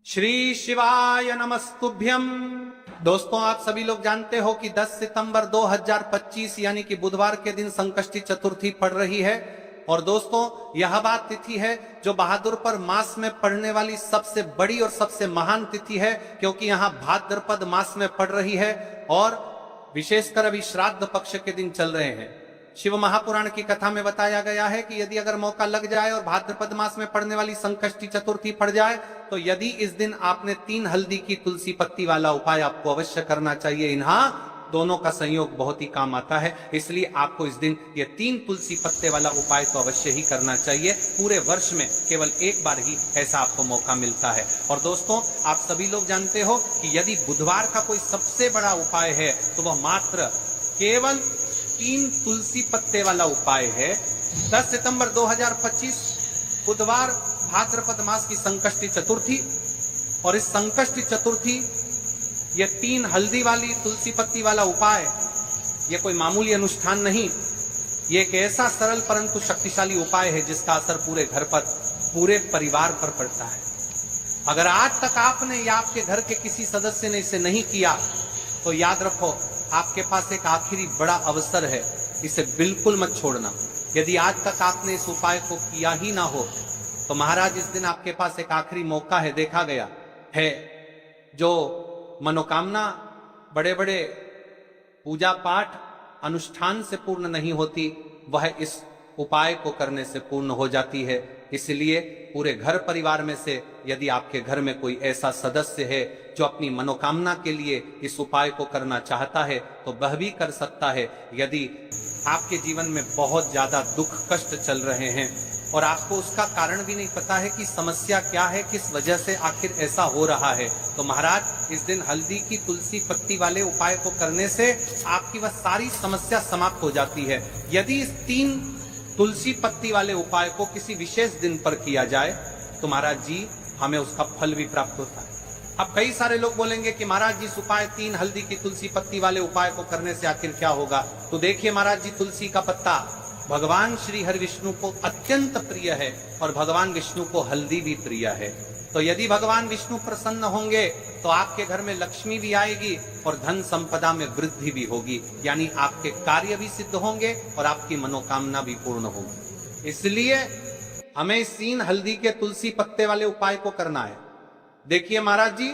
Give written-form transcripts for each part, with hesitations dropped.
श्री शिवाय नमस्तुभ्यम। दोस्तों, आप सभी लोग जानते हो कि 10 सितंबर 2025 यानी कि बुधवार के दिन संकष्टी चतुर्थी पड़ रही है। और दोस्तों, यह बात तिथि है जो बहादुरपर मास में पड़ने वाली सबसे बड़ी और सबसे महान तिथि है, क्योंकि यहाँ भाद्रपद मास में पड़ रही है और विशेषकर अभी श्राद्ध पक्ष के दिन चल रहे हैं। शिव महापुराण की कथा में बताया गया है कि यदि अगर मौका लग जाए और भाद्रपद मास में पड़ने वाली संकष्टी चतुर्थी पड़ जाए तो यदि इस दिन आपने 3 हल्दी की तुलसी पत्ती वाला उपाय आपको अवश्य करना चाहिए। इन्हां दोनों का संयोग बहुत ही काम आता है, इसलिए आपको इस दिन ये 3 तुलसी पत्ते वाला उपाय तो अवश्य ही करना चाहिए। पूरे वर्ष में केवल एक बार ही ऐसा आपको मौका मिलता है। और दोस्तों, आप सभी लोग जानते हो कि यदि बुधवार का कोई सबसे बड़ा उपाय है तो वह मात्र केवल 3 तुलसी पत्ते वाला उपाय है। 10 सितंबर 2025 बुधवार, भाद्रपद मास की संकष्टी चतुर्थी। और इस संकष्टी चतुर्थी ये 3 हल्दी वाली तुलसी पत्ती वाला उपाय ये कोई मामूली अनुष्ठान नहीं, ये एक ऐसा सरल परंतु शक्तिशाली उपाय है जिसका असर पूरे घर पर, पूरे परिवार पर पड़ता है। अगर आज तक आपने या आपके घर के किसी सदस्य ने इसे नहीं किया तो याद रखो, आपके पास एक आखिरी बड़ा अवसर है, इसे बिल्कुल मत छोड़ना। यदि आज तक आपने इस उपाय को किया ही ना हो तो महाराज, इस दिन आपके पास एक आखिरी मौका है। देखा गया है जो मनोकामना बड़े बड़े पूजा पाठ अनुष्ठान से पूर्ण नहीं होती, वह इस उपाय को करने से पूर्ण हो जाती है। इसलिए पूरे घर परिवार में से यदि आपके घर में कोई ऐसा सदस्य है जो अपनी मनोकामना के लिए इस उपाय को करना चाहता है तो वह भी कर सकता है। यदि आपके जीवन में बहुत ज्यादा दुख कष्ट चल रहे हैं और आपको उसका कारण भी नहीं पता है कि समस्या क्या है, किस वजह से आखिर ऐसा हो रहा है, तो महाराज, इस दिन हल्दी की तुलसी पत्ती वाले उपाय को करने से आपकी वह सारी समस्या समाप्त हो जाती है। यदि इस 3 तुलसी पत्ती वाले उपाय को किसी विशेष दिन पर किया जाए तो महाराज जी, हमें उसका फल भी प्राप्त होता है। अब कई सारे लोग बोलेंगे कि महाराज जी, इस उपाय 3 हल्दी की तुलसी पत्ती वाले उपाय को करने से आखिर क्या होगा? तो देखिए महाराज जी, तुलसी का पत्ता भगवान श्री हरि विष्णु को अत्यंत प्रिय है और भगवान विष्णु को हल्दी भी प्रिय है। तो यदि भगवान विष्णु प्रसन्न होंगे तो आपके घर में लक्ष्मी भी आएगी और धन संपदा में वृद्धि भी होगी, यानी आपके कार्य भी सिद्ध होंगे और आपकी मनोकामना भी पूर्ण होगी। इसलिए हमें इस 3 हल्दी के तुलसी पत्ते वाले उपाय को करना है। देखिए महाराज जी,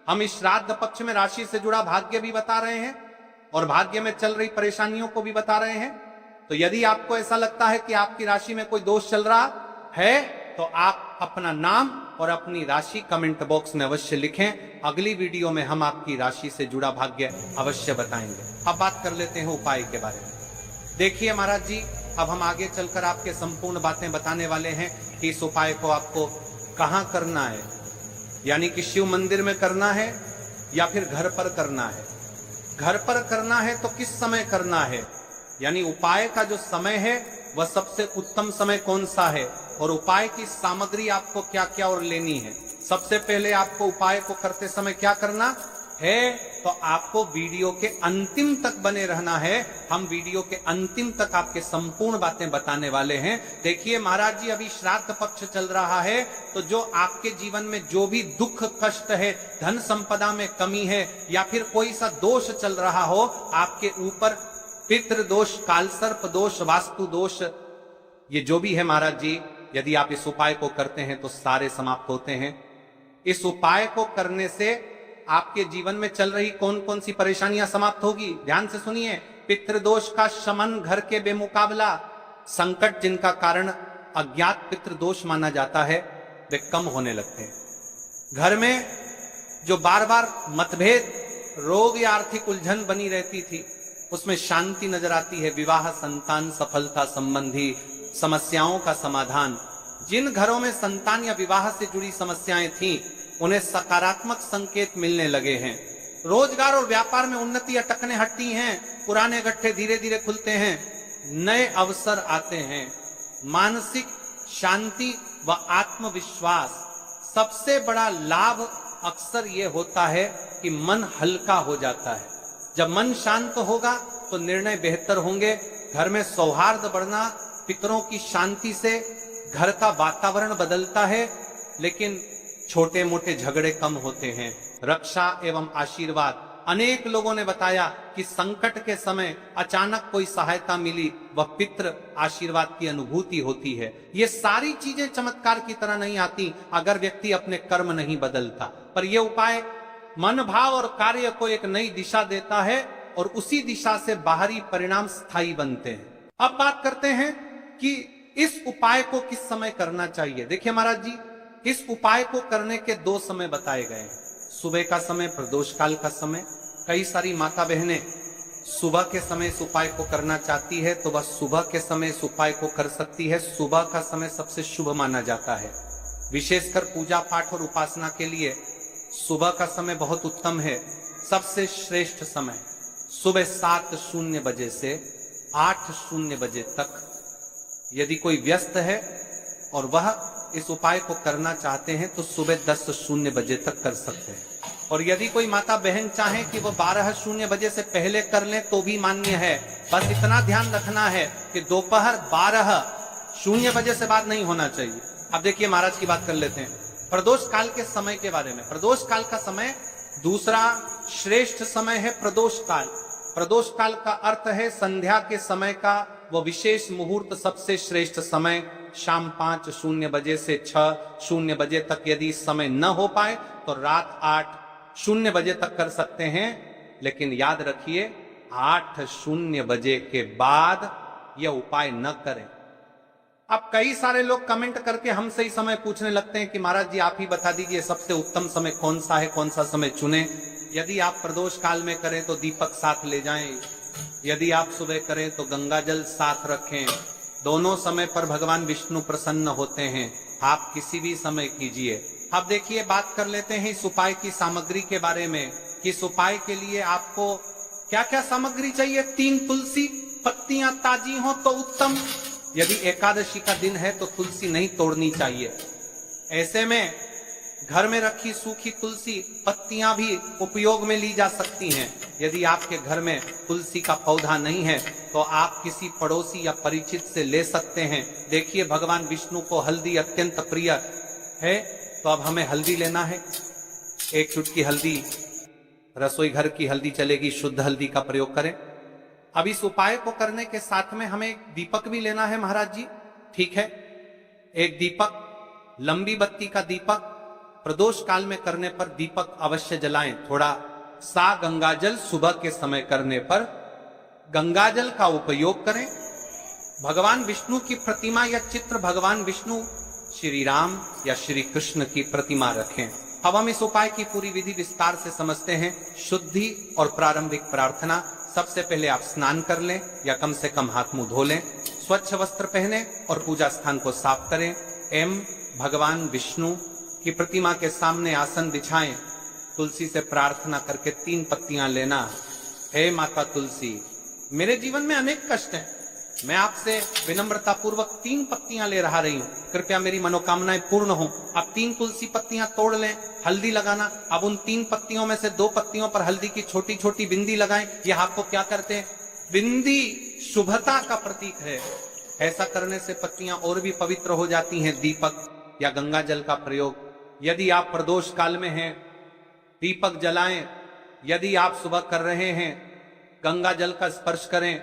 हम इस श्राद्ध पक्ष में राशि से जुड़ा भाग्य भी बता रहे हैं और भाग्य में चल रही परेशानियों को भी बता रहे हैं। तो यदि आपको ऐसा लगता है कि आपकी राशि में कोई दोष चल रहा है तो आप अपना नाम और अपनी राशि कमेंट बॉक्स में अवश्य लिखें। अगली वीडियो में हम आपकी राशि से जुड़ा भाग्य अवश्य बताएंगे। अब बात कर लेते हैं उपाय के बारे में। देखिए महाराज जी, अब हम आगे चलकर आपके संपूर्ण बातें बताने वाले हैं कि इस उपाय को आपको कहां करना है, यानी कि शिव मंदिर में करना है या फिर घर पर करना है। घर पर करना है तो किस समय करना है, यानी उपाय का जो समय है वह सबसे उत्तम समय कौन सा है और उपाय की सामग्री आपको क्या क्या और लेनी है। सबसे पहले आपको उपाय को करते समय क्या करना है, तो आपको वीडियो के अंतिम तक बने रहना है। हम वीडियो के अंतिम तक आपके संपूर्ण बातें बताने वाले हैं। देखिए महाराज जी, अभी श्राद्ध पक्ष चल रहा है, तो जो आपके जीवन में जो भी दुख कष्ट है, धन संपदा में कमी है या फिर कोई सा दोष चल रहा हो आपके ऊपर, पितृ दोष, कालसर्प दोष, वास्तु दोष, ये जो भी है महाराज जी, यदि आप इस उपाय को करते हैं तो सारे समाप्त होते हैं। इस उपाय को करने से आपके जीवन में चल रही कौन कौन सी परेशानियां समाप्त होगी, ध्यान से सुनिए। पितृदोष का शमन, घर के बेमुकाबला संकट जिनका कारण अज्ञात पितृदोष माना जाता है वे कम होने लगते हैं। घर में जो बार बार मतभेद, रोग या आर्थिक उलझन बनी रहती थी उसमें शांति नजर आती है। विवाह, संतान, सफलता संबंधी समस्याओं का समाधान। जिन घरों में संतान या विवाह से जुड़ी समस्याएं थीं उन्हें सकारात्मक संकेत मिलने लगे हैं। रोजगार और व्यापार में उन्नति अटकने हटती हैं, पुराने गड्ढे धीरे धीरे खुलते हैं, नए अवसर आते हैं। मानसिक शांति व आत्मविश्वास, सबसे बड़ा लाभ अक्सर ये होता है कि मन हल्का हो जाता है। जब मन शांत होगा तो निर्णय बेहतर होंगे। घर में सौहार्द बढ़ना, पितरों की शांति से घर का वातावरण बदलता है। लेकिन छोटे मोटे झगड़े कम होते हैं, रक्षा एवं आशीर्वाद। अनेक लोगों ने बताया कि संकट के समय अचानक कोई सहायता मिली, वह पितृ आशीर्वाद की अनुभूति होती है। ये सारी चीजें चमत्कार की तरह नहीं आती अगर व्यक्ति अपने कर्म नहीं बदलता, पर यह उपाय मन भाव और कार्य को एक नई दिशा देता है और उसी दिशा से बाहरी परिणाम स्थायी बनते हैं। अब बात करते हैं कि इस उपाय को किस समय करना चाहिए। देखिए महाराज जी, इस उपाय को करने के 2 समय बताए गए हैं, सुबह का समय, प्रदोष काल का समय। कई सारी माता बहनें सुबह के समय इस उपाय को करना चाहती है तो वह सुबह के समय इस उपाय को कर सकती है। सुबह का समय सबसे शुभ माना जाता है, विशेषकर पूजा पाठ और उपासना के लिए सुबह का समय बहुत उत्तम है। सबसे श्रेष्ठ समय सुबह 7:00 बजे से 8:00 बजे तक। यदि कोई व्यस्त है और वह इस उपाय को करना चाहते हैं तो सुबह 10:00 बजे तक कर सकते हैं। और यदि कोई माता बहन चाहे कि वो 12:00 बजे से पहले कर लें तो भी मान्य है। बस इतना ध्यान रखना है कि दोपहर 12:00 बजे से बाद नहीं होना चाहिए। अब देखिए महाराज की बात कर लेते हैं प्रदोष काल के समय के बारे में। प्रदोष काल का समय दूसरा श्रेष्ठ समय है प्रदोष काल। प्रदोष काल का अर्थ है संध्या के समय का वो विशेष मुहूर्त, सबसे श्रेष्ठ समय शाम 5:00 बजे से 6:00 बजे तक। यदि इस समय न हो पाए तो रात 8:00 बजे तक कर सकते हैं, लेकिन याद रखिए 8:00 बजे के बाद यह उपाय न करें। अब कई सारे लोग कमेंट करके हमसे ही समय पूछने लगते हैं कि महाराज जी आप ही बता दीजिए सबसे उत्तम समय कौन सा है, कौन सा समय चुने। यदि आप प्रदोष काल में करें तो दीपक साथ ले जाएं, यदि आप सुबह करें तो गंगा जल साथ रखें। दोनों समय पर भगवान विष्णु प्रसन्न होते हैं, आप किसी भी समय कीजिए। अब देखिए बात कर लेते हैं इस उपाय की सामग्री के बारे में कि इस उपाय के लिए आपको क्या क्या सामग्री चाहिए। 3 तुलसी पत्तियां ताजी हो तो उत्तम। यदि एकादशी का दिन है तो तुलसी नहीं तोड़नी चाहिए। ऐसे में घर में रखी सूखी तुलसी पत्तियां भी उपयोग में ली जा सकती हैं। यदि आपके घर में तुलसी का पौधा नहीं है तो आप किसी पड़ोसी या परिचित से ले सकते हैं। देखिए भगवान विष्णु को हल्दी अत्यंत प्रिय है, तो अब हमें हल्दी लेना है। 1 चुटकी हल्दी, रसोई घर की हल्दी चलेगी, शुद्ध हल्दी का प्रयोग करें। अब इस उपाय को करने के साथ में हमें एक दीपक भी लेना है महाराज जी, ठीक है। एक दीपक, लंबी बत्ती का दीपक। प्रदोष काल में करने पर दीपक अवश्य जलाएं। थोड़ा सा गंगाजल सुबह के समय करने पर गंगाजल का उपयोग करें। भगवान विष्णु की प्रतिमा या चित्र, भगवान विष्णु, श्री राम या श्री कृष्ण की प्रतिमा रखें। अब हम इस उपाय की पूरी विधि विस्तार से समझते हैं। शुद्धि और प्रारंभिक प्रार्थना। सबसे पहले आप स्नान कर लें या कम से कम हाथ मुंह धो लें, स्वच्छ वस्त्र पहने और पूजा स्थान को साफ करें। भगवान विष्णु की प्रतिमा के सामने आसन बिछाएं। तुलसी से प्रार्थना करके 3 पत्तियां लेना। हे माता तुलसी, मेरे जीवन में अनेक कष्ट हैं, मैं आपसे विनम्रता पूर्वक 3 पत्तियां ले रही हूं, कृपया मेरी मनोकामनाएं पूर्ण हो। अब 3 तुलसी पत्तियां तोड़ लें, हल्दी लगाना। अब उन 3 पत्तियों में से 2 पत्तियों पर हल्दी की छोटी छोटी बिंदी लगाएं। यह आपको क्या करते हैं, बिंदी शुभता का प्रतीक है। ऐसा करने से पत्तियां और भी पवित्र हो जाती हैं। दीपक या गंगा जल का प्रयोग। यदि आप प्रदोष काल में हैं, दीपक जलाएं। यदि आप सुबह कर रहे हैं, गंगा जल का स्पर्श करें।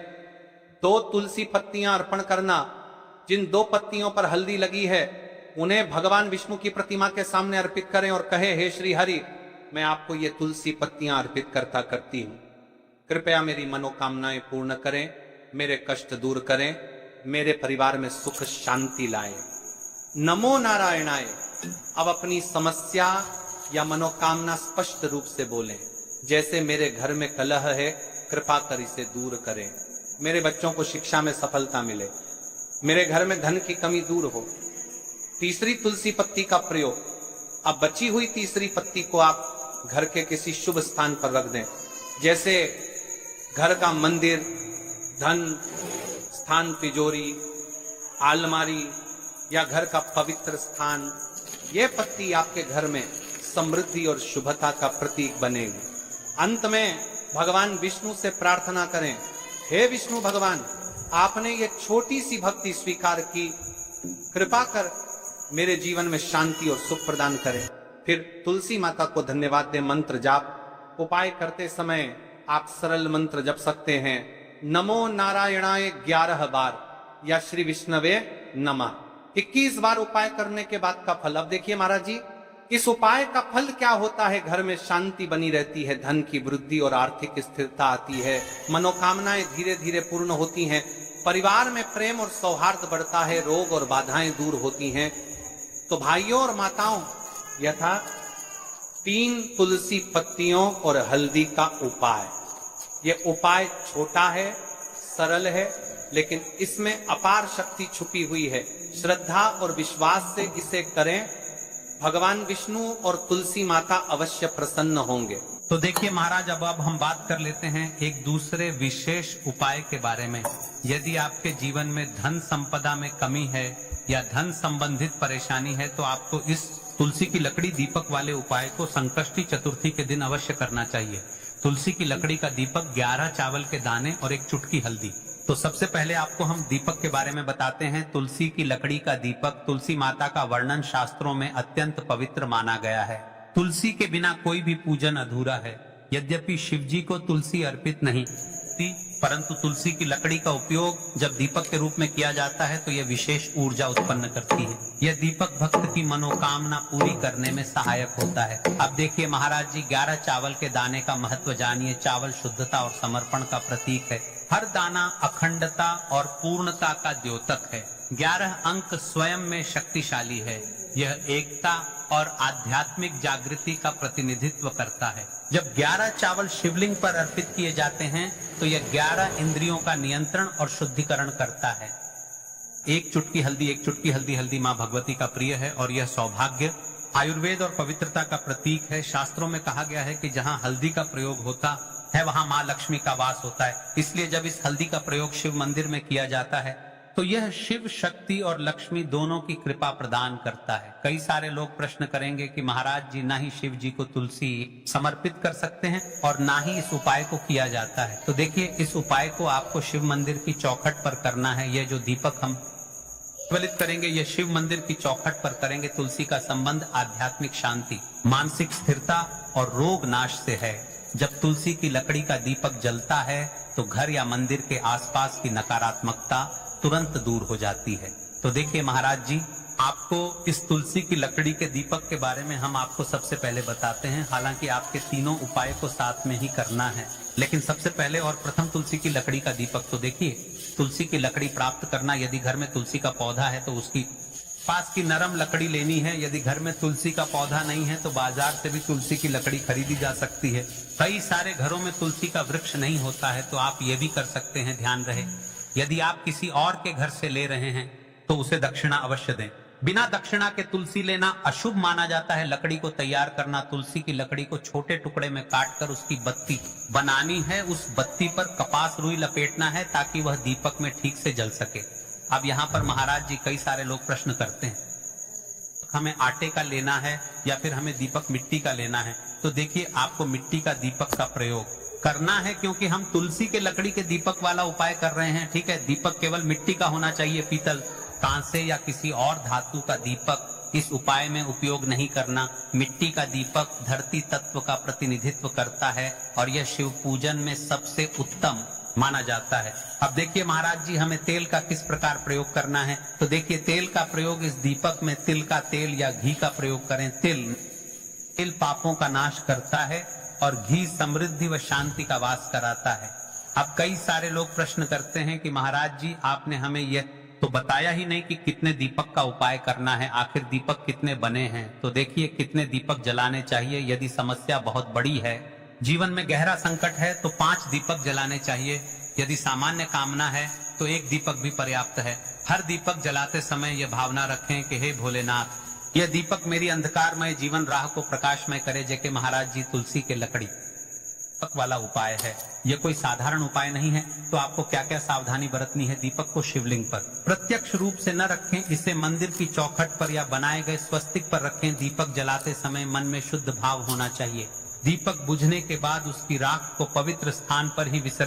2 तुलसी पत्तियां अर्पण करना। जिन 2 पत्तियों पर हल्दी लगी है उन्हें भगवान विष्णु की प्रतिमा के सामने अर्पित करें और कहे, हे श्री हरि, मैं आपको ये तुलसी पत्तियां अर्पित करती हूं, कृपया मेरी मनोकामनाएं पूर्ण करें, मेरे कष्ट दूर करें, मेरे परिवार में सुख शांति लाए। नमो नारायणाय। अब अपनी समस्या या मनोकामना स्पष्ट रूप से बोलें। जैसे मेरे घर में कलह है, कृपा कर इसे दूर करें। मेरे बच्चों को शिक्षा में सफलता मिले। मेरे घर में धन की कमी दूर हो। तीसरी तुलसी पत्ती का प्रयोग। अब बची हुई तीसरी पत्ती को आप घर के किसी शुभ स्थान पर रख दें, जैसे घर का मंदिर, धन स्थान, तिजोरी, अलमारी या घर का पवित्र स्थान। यह पत्ती आपके घर में समृद्धि और शुभता का प्रतीक बनेगी। अंत में भगवान विष्णु से प्रार्थना करें, हे विष्णु भगवान, आपने ये छोटी सी भक्ति स्वीकार की, कृपा कर मेरे जीवन में शांति और सुख प्रदान करें। फिर तुलसी माता को धन्यवाद दें। मंत्र जाप उपाय करते समय आप सरल मंत्र जप सकते हैं। नमो नारायणाय 11 बार या श्री विष्णवे नमः 21 बार उपाय करने के बाद का फल। अब देखिए महाराज जी, इस उपाय का फल क्या होता है? घर में शांति बनी रहती है, धन की वृद्धि और आर्थिक स्थिरता आती है, मनोकामनाएं धीरे धीरे पूर्ण होती हैं, परिवार में प्रेम और सौहार्द बढ़ता है, रोग और बाधाएं दूर होती हैं। तो भाइयों और माताओं, यथा 3 तुलसी पत्तियों और हल्दी का उपाय। यह उपाय छोटा है, सरल है, लेकिन इसमें अपार शक्ति छुपी हुई है। श्रद्धा और विश्वास से इसे करें, भगवान विष्णु और तुलसी माता अवश्य प्रसन्न होंगे। तो देखिए महाराज, अब हम बात कर लेते हैं एक दूसरे विशेष उपाय के बारे में। यदि आपके जीवन में धन संपदा में कमी है या धन संबंधित परेशानी है, तो आपको इस तुलसी की लकड़ी दीपक वाले उपाय को संकष्टी चतुर्थी के दिन अवश्य करना चाहिए। तुलसी की लकड़ी का दीपक, 11 चावल के दाने और 1 चुटकी हल्दी। तो सबसे पहले आपको हम दीपक के बारे में बताते हैं। तुलसी की लकड़ी का दीपक, तुलसी माता का वर्णन शास्त्रों में अत्यंत पवित्र माना गया है। तुलसी के बिना कोई भी पूजन अधूरा है। यद्यपि शिवजी को तुलसी अर्पित नहीं, परंतु तुलसी की लकड़ी का उपयोग जब दीपक के रूप में किया जाता है तो यह विशेष ऊर्जा उत्पन्न करती है। यह दीपक भक्त की मनोकामना पूरी करने में सहायक होता है। अब देखिए महाराज जी, 11 चावल के दाने का महत्व जानिए। चावल शुद्धता और समर्पण का प्रतीक है। हर दाना अखंडता और पूर्णता का द्योतक है। 11 अंक स्वयं में शक्तिशाली है। यह एकता और आध्यात्मिक जागृति का प्रतिनिधित्व करता है। जब 11 चावल शिवलिंग पर अर्पित किए जाते हैं तो यह 11 इंद्रियों का नियंत्रण और शुद्धिकरण करता है। 1 चुटकी हल्दी, 1 चुटकी हल्दी, हल्दी मां भगवती का प्रिय है और यह सौभाग्य, आयुर्वेद और पवित्रता का प्रतीक है। शास्त्रों में कहा गया है कि जहां हल्दी का प्रयोग होता है वहां मां लक्ष्मी का वास होता है। इसलिए जब इस हल्दी का प्रयोग शिव मंदिर में किया जाता है तो यह शिव शक्ति और लक्ष्मी दोनों की कृपा प्रदान करता है। कई सारे लोग प्रश्न करेंगे कि महाराज जी, ना ही शिव जी को तुलसी समर्पित कर सकते हैं और ना ही इस उपाय को किया जाता है। तो देखिए, इस उपाय को आपको शिव मंदिर की चौखट पर करना है। यह जो दीपक हम ज्वलित करेंगे, यह शिव मंदिर की चौखट पर करेंगे। तुलसी का संबंध आध्यात्मिक शांति, मानसिक स्थिरता और रोग नाश से है। जब तुलसी की लकड़ी का दीपक जलता है तो घर या मंदिर के आसपास की नकारात्मकता तुरंत दूर हो जाती है। तो देखिए महाराज जी, आपको इस तुलसी की लकड़ी के दीपक के बारे में हम आपको सबसे पहले बताते हैं। हालांकि आपके तीनों उपाय को साथ में ही करना है, लेकिन सबसे पहले और प्रथम तुलसी की लकड़ी का दीपक। तो देखिए, तुलसी की लकड़ी प्राप्त करना, यदि घर में तुलसी का पौधा है तो उसकी पास की नरम लकड़ी लेनी है। यदि घर में तुलसी का पौधा नहीं है तो बाजार से भी तुलसी की लकड़ी खरीदी जा सकती है। कई सारे घरों में तुलसी का वृक्ष नहीं होता है, तो आप ये भी कर सकते हैं। ध्यान रहे, यदि आप किसी और के घर से ले रहे हैं तो उसे दक्षिणा अवश्य दें। बिना दक्षिणा के तुलसी लेना अशुभ माना जाता है। लकड़ी को तैयार करना, तुलसी की लकड़ी को छोटे टुकड़े में काटकर उसकी बत्ती बनानी है। उस बत्ती पर कपास रुई लपेटना है ताकि वह दीपक में ठीक से जल सके। अब यहाँ पर महाराज जी, कई सारे लोग प्रश्न करते हैं, हमें आटे का लेना है या फिर हमें दीपक मिट्टी का लेना है? तो देखिए, आपको मिट्टी का दीपक का प्रयोग करना है, क्योंकि हम तुलसी के लकड़ी के दीपक वाला उपाय कर रहे हैं। ठीक है, दीपक केवल मिट्टी का होना चाहिए। पीतल, कांसे या किसी और धातु का दीपक इस उपाय में उपयोग नहीं करना। मिट्टी का दीपक धरती तत्व का प्रतिनिधित्व करता है और यह शिव पूजन में सबसे उत्तम माना जाता है। अब देखिए महाराज जी, हमें तेल का किस प्रकार प्रयोग करना है? तो देखिए, तेल का प्रयोग इस दीपक में तिल का तेल या घी का प्रयोग करें। तिल पापों का नाश करता है और घी समृद्धि व शांति का वास कराता है। अब कई सारे लोग प्रश्न करते हैं कि महाराज जी, आपने हमें यह तो बताया ही नहीं कि कितने दीपक का उपाय करना है, आखिर दीपक कितने बने हैं? तो देखिए, कितने दीपक जलाने चाहिए। यदि समस्या बहुत बड़ी है, जीवन में गहरा संकट है, तो 5 दीपक जलाने चाहिए। यदि सामान्य कामना है तो 1 दीपक भी पर्याप्त है। हर दीपक जलाते समय यह भावना रखें कि हे भोलेनाथ, यह दीपक मेरी अंधकारमय जीवन राह को प्रकाशमय करे। जैसे महाराज जी, तुलसी के लकड़ी दीपक वाला उपाय है, यह कोई साधारण उपाय नहीं है। तो आपको क्या क्या सावधानी बरतनी है? दीपक को शिवलिंग पर प्रत्यक्ष रूप से न रखें, इसे मंदिर की चौखट पर या बनाए गए स्वस्तिक पर रखें। दीपक जलाते समय मन में शुद्ध भाव होना चाहिए। दीपक बुझने के बाद उसकी राख को पवित्र स्थान पर ही विसर्जित